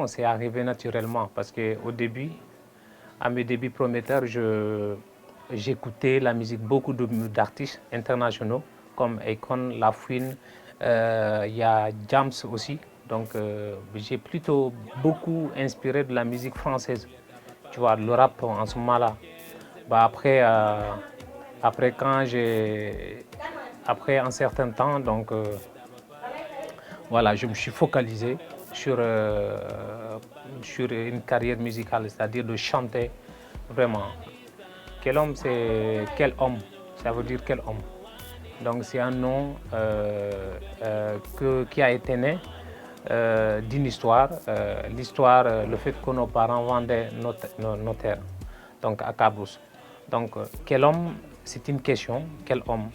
non, c'est arrivé naturellement parce qu'au début, à mes débuts prometteurs, j'écoutais la musique beaucoup d'artistes internationaux comme Akon, La Fouine, il y a Jams aussi. Donc j'ai plutôt beaucoup inspiré de la musique française, tu vois, le rap en ce moment-là. Bah, après, après un certain temps, donc voilà, je me suis focalisé sur une carrière musicale, c'est-à-dire de chanter vraiment. Quel homme, c'est quel homme, ça veut dire quel homme. Donc c'est un nom qui a été né d'une histoire, l'histoire, le fait que nos parents vendaient nos terres, donc à Cabrousse. Donc quel homme, c'est une question, quel homme.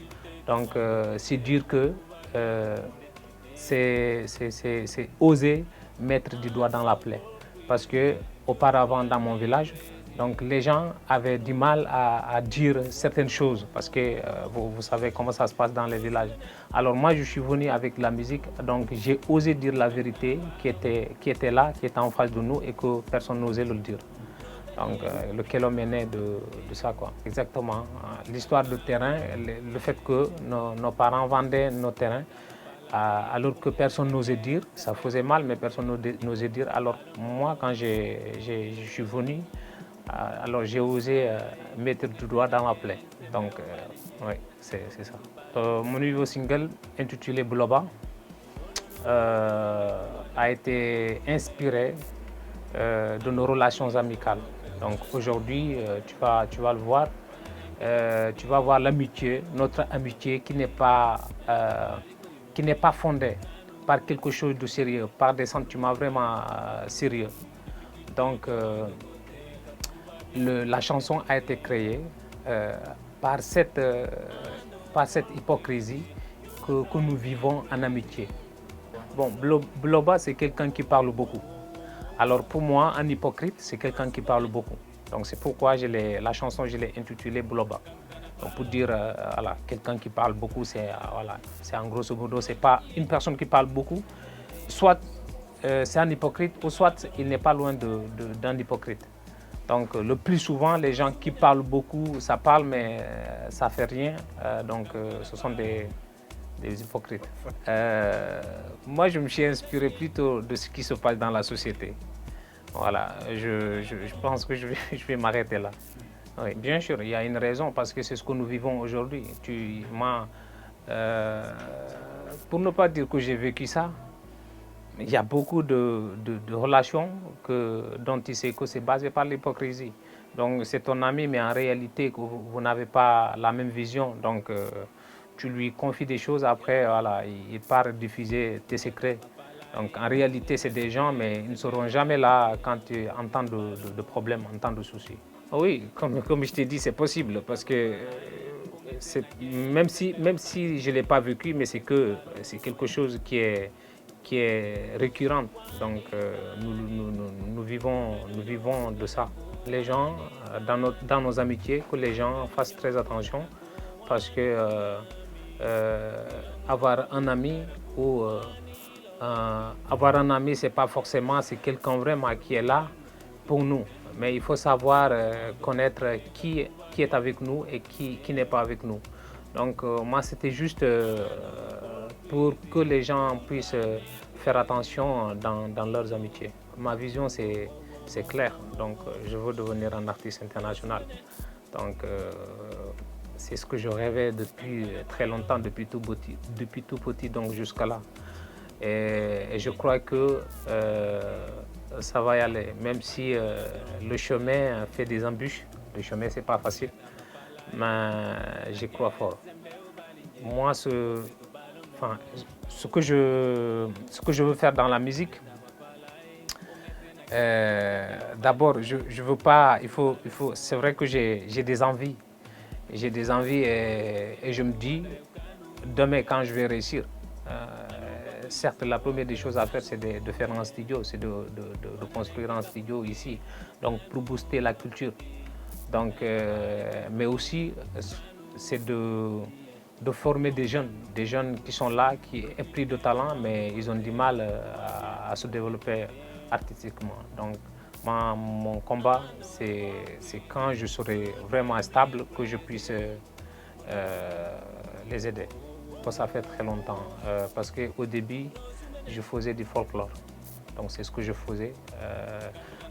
Donc c'est dire que c'est oser mettre du doigt dans la plaie. Parce que auparavant dans mon village, donc les gens avaient du mal à dire certaines choses parce que vous savez comment ça se passe dans les villages. Alors moi je suis venu avec la musique, donc j'ai osé dire la vérité qui était là, qui était en face de nous et que personne n'osait le dire. Donc le Kelom est né de ça quoi. Exactement. L'histoire de terrain, le fait que nos parents vendaient nos terrains alors que personne n'osait dire, ça faisait mal, mais personne n'osait dire. Alors moi, quand je suis venu, alors j'ai osé mettre du doigt dans la plaie. Donc, oui, c'est ça. Mon nouveau single, intitulé Bloba, a été inspiré de nos relations amicales. Donc aujourd'hui, tu vas le voir, tu vas voir l'amitié, notre amitié qui n'est pas fondée par quelque chose de sérieux, par des sentiments vraiment sérieux. Donc la chanson a été créée par cette hypocrisie que nous vivons en amitié. Bon, Bloba, c'est quelqu'un qui parle beaucoup. Alors pour moi, un hypocrite, c'est quelqu'un qui parle beaucoup. Donc c'est pourquoi la chanson, je l'ai intitulée Bloba. Donc pour dire, voilà, quelqu'un qui parle beaucoup, c'est en grosso modo, c'est pas une personne qui parle beaucoup. Soit c'est un hypocrite, ou soit il n'est pas loin d'un hypocrite. Donc le plus souvent, les gens qui parlent beaucoup, ça parle, mais ça fait rien. Donc ce sont des hypocrites. Moi, je me suis inspiré plutôt de ce qui se passe dans la société. Voilà, je pense que je vais m'arrêter là. Oui, bien sûr, il y a une raison parce que c'est ce que nous vivons aujourd'hui. Pour ne pas dire que j'ai vécu ça, il y a beaucoup de relations dont tu sais que c'est basé par l'hypocrisie. Donc c'est ton ami, mais en réalité, vous n'avez pas la même vision. Donc tu lui confies des choses, après, voilà, il part diffuser tes secrets. Donc en réalité, c'est des gens, mais ils ne seront jamais là en temps de problème, en temps de soucis. Oui, comme je t'ai dit, c'est possible parce que même si je ne l'ai pas vécu, mais c'est quelque chose qui est récurrent. Donc nous vivons de ça. Les gens, dans nos amitiés, que les gens fassent très attention parce que avoir un ami c'est pas forcément c'est quelqu'un vraiment qui est là pour nous. Mais il faut savoir connaître qui est avec nous et qui n'est pas avec nous. Donc moi, c'était juste pour que les gens puissent faire attention dans leurs amitiés. Ma vision, c'est clair. Donc je veux devenir un artiste international. Donc c'est ce que je rêvais depuis très longtemps, depuis tout petit donc jusqu'à là. Et je crois que ça va y aller, même si le chemin fait des embûches. Le chemin, c'est pas facile, mais j'y crois fort. Moi, ce que je veux faire dans la musique, d'abord, je veux pas. C'est vrai que j'ai des envies. J'ai des envies et je me dis, demain, quand je vais réussir, certes, la première des choses à faire, c'est de faire un studio, c'est de construire un studio ici, donc pour booster la culture. Donc, mais aussi, c'est de former des jeunes qui sont là, qui ont pris de talent, mais ils ont du mal à se développer artistiquement. Donc, mon combat, c'est quand je serai vraiment stable que je puisse les aider. Ça fait très longtemps, parce qu'au début, je faisais du folklore. Donc, c'est ce que je faisais.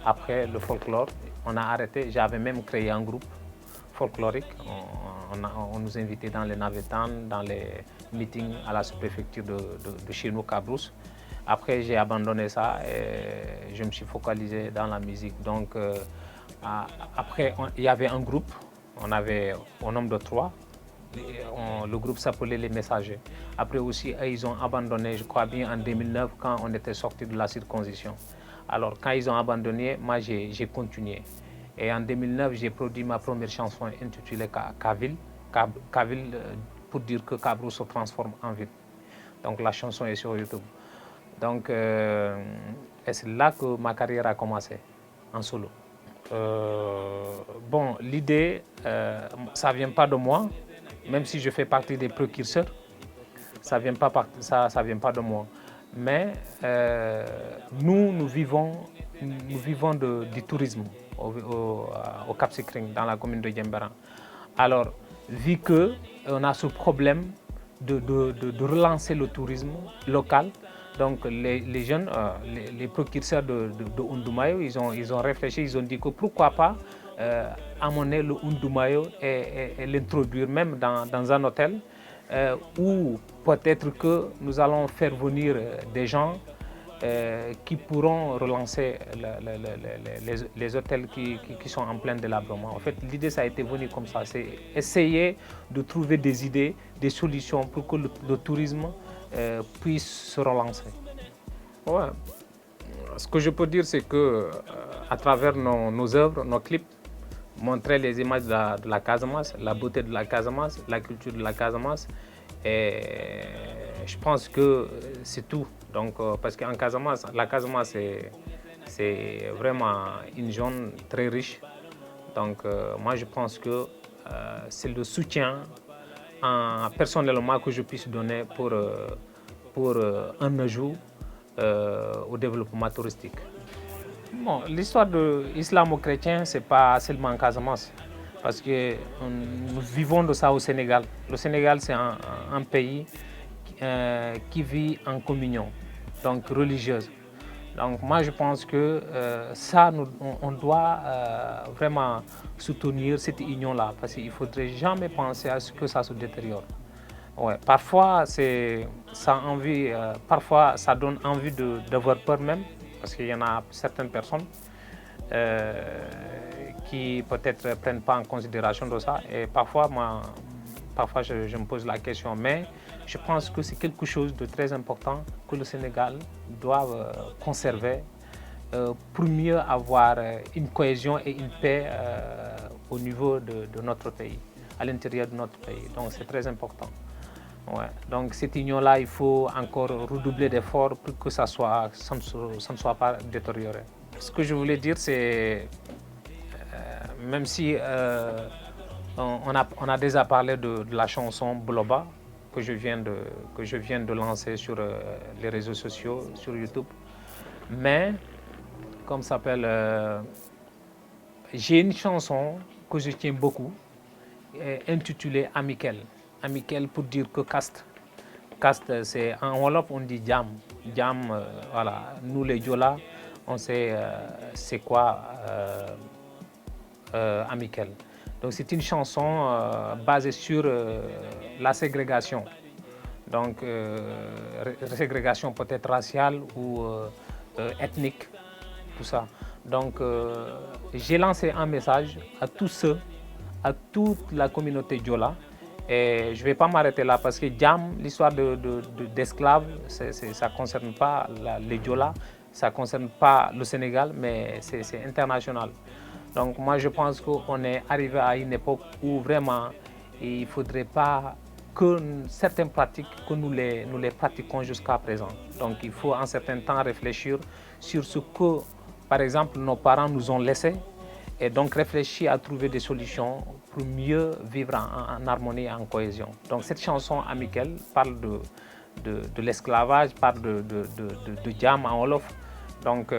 Après le folklore, on a arrêté. J'avais même créé un groupe folklorique. On nous invitait dans les navetans, dans les meetings à la sous-préfecture de chez nous, Cabrousse. Après, j'ai abandonné ça et je me suis focalisé dans la musique. Donc, après, il y avait un groupe. On avait au nombre de 3. Le groupe s'appelait Les Messagers. Après aussi, ils ont abandonné, je crois bien, en 2009, quand on était sorti de la circoncision. Alors, quand ils ont abandonné, moi, j'ai continué. Et en 2009, j'ai produit ma première chanson intitulée Kavil. Kavil, pour dire que Cabrousse se transforme en ville. Donc, la chanson est sur YouTube. Donc, et c'est là que ma carrière a commencé, en solo. Bon, l'idée, ça ne vient pas de moi, même si je fais partie des précurseurs, ça ne vient pas de moi. Mais nous vivons du tourisme au Cap Skirring, dans la commune de Djembéran. Alors, vu qu'on a ce problème de relancer le tourisme local, donc les jeunes, les précurseurs de Undoumayo, ils ont réfléchi, ils ont dit que pourquoi pas amener le Undoumayo et l'introduire même dans un hôtel, où peut-être que nous allons faire venir des gens qui pourront relancer les hôtels qui sont en plein délabrement. En fait, l'idée, ça a été venu comme ça, c'est essayer de trouver des idées, des solutions pour que le tourisme puisse se relancer. Ouais. Ce que je peux dire, c'est que à travers nos œuvres, nos clips, montrer les images de la Casamance, la beauté de la Casamance, la culture de la Casamance, et je pense que c'est tout. Donc, parce qu'en Casamance, la Casamance, c'est vraiment une zone très riche. Donc, moi, je pense que c'est le soutien personnellement que je puisse donner pour un ajout au développement touristique. Bon, l'histoire de l'islamo-chrétien, ce n'est pas seulement en Casamance, parce que nous vivons de ça au Sénégal. Le Sénégal, c'est un pays qui vit en communion, donc religieuse. Donc moi, je pense que ça, on doit vraiment soutenir cette union-là, parce qu'il ne faudrait jamais penser à ce que ça se détériore. Ouais, parfois, parfois, ça donne envie d'avoir peur même, parce qu'il y en a certaines personnes qui peut-être ne prennent pas en considération de ça. Et parfois, je me pose la question, mais je pense que c'est quelque chose de très important que le Sénégal doit conserver pour mieux avoir une cohésion et une paix au niveau de notre pays, à l'intérieur de notre pays. Donc c'est très important. Ouais. Donc cette union-là, il faut encore redoubler d'efforts pour que ça ne soit pas détérioré. Ce que je voulais dire, c'est, même si on a déjà parlé de la chanson Bloba, que je viens de lancer sur les réseaux sociaux, sur YouTube, mais, comme ça s'appelle, j'ai une chanson que je tiens beaucoup, intitulée Amikel. Amikel pour dire que caste. Caste, c'est en Wolof, on dit Jam. Jam, voilà. Nous les Diola, on sait c'est quoi Amikel. Donc c'est une chanson basée sur la ségrégation. Donc ségrégation peut-être raciale ou ethnique, tout ça. Donc j'ai lancé un message à tous à toute la communauté Diola. Et je ne vais pas m'arrêter là parce que Djam, l'histoire d'esclaves, ça ne concerne pas les Diola, ça ne concerne pas le Sénégal, mais c'est international. Donc moi je pense qu'on est arrivé à une époque où vraiment il ne faudrait pas que certaines pratiques, que nous les pratiquons jusqu'à présent. Donc il faut en certain temps réfléchir sur ce que, par exemple, nos parents nous ont laissé et donc réfléchir à trouver des solutions pour mieux vivre en harmonie et en cohésion. Donc cette chanson Amikel parle de l'esclavage, parle de Djam en Wolof. Donc,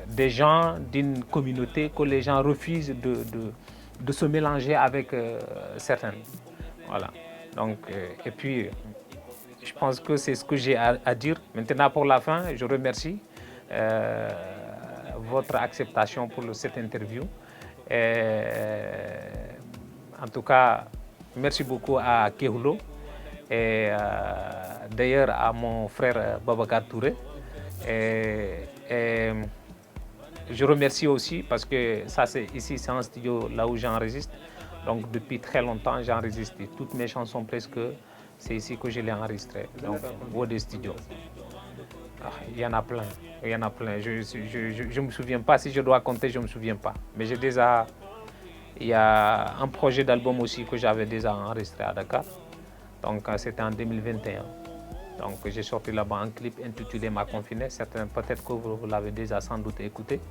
des gens d'une communauté que les gens refusent de se mélanger avec certaines. Voilà. Donc, et puis, je pense que c'est ce que j'ai à dire. Maintenant, pour la fin, je remercie votre acceptation pour cette interview. Et, en tout cas, merci beaucoup à Kehulo et d'ailleurs à mon frère Babacar Touré. Et je remercie aussi parce que ça, ici, c'est un studio là où j'enregistre. Donc, depuis très longtemps, j'enregistre toutes mes chansons presque. C'est ici que je l'ai enregistré, donc au des studios. Ah, il y en a plein, il y en a plein. Je me souviens pas, si je dois compter, je me souviens pas. Mais j'ai déjà, il y a un projet d'album aussi que j'avais déjà enregistré à Dakar. Donc c'était en 2021. Donc j'ai sorti là-bas un clip intitulé Ma confinée. Peut-être que vous l'avez déjà sans doute écouté.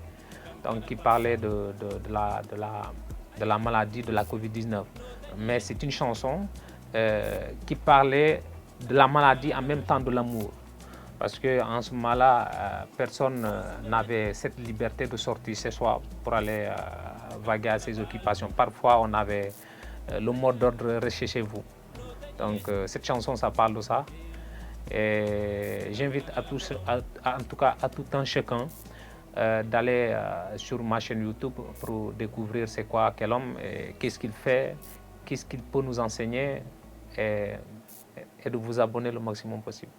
Donc qui parlait de la maladie de la Covid-19. Mais c'est une chanson qui parlait de la maladie en même temps de l'amour. Parce qu'en ce moment-là, personne n'avait cette liberté de sortir ce soir pour aller vaguer à ses occupations. Parfois, on avait le mot d'ordre restez chez vous. Donc, cette chanson, ça parle de ça. Et j'invite à tous, en tout cas à tout un chacun, d'aller sur ma chaîne YouTube pour découvrir c'est quoi quel homme, qu'est-ce qu'il fait, qu'est-ce qu'il peut nous enseigner et de vous abonner le maximum possible.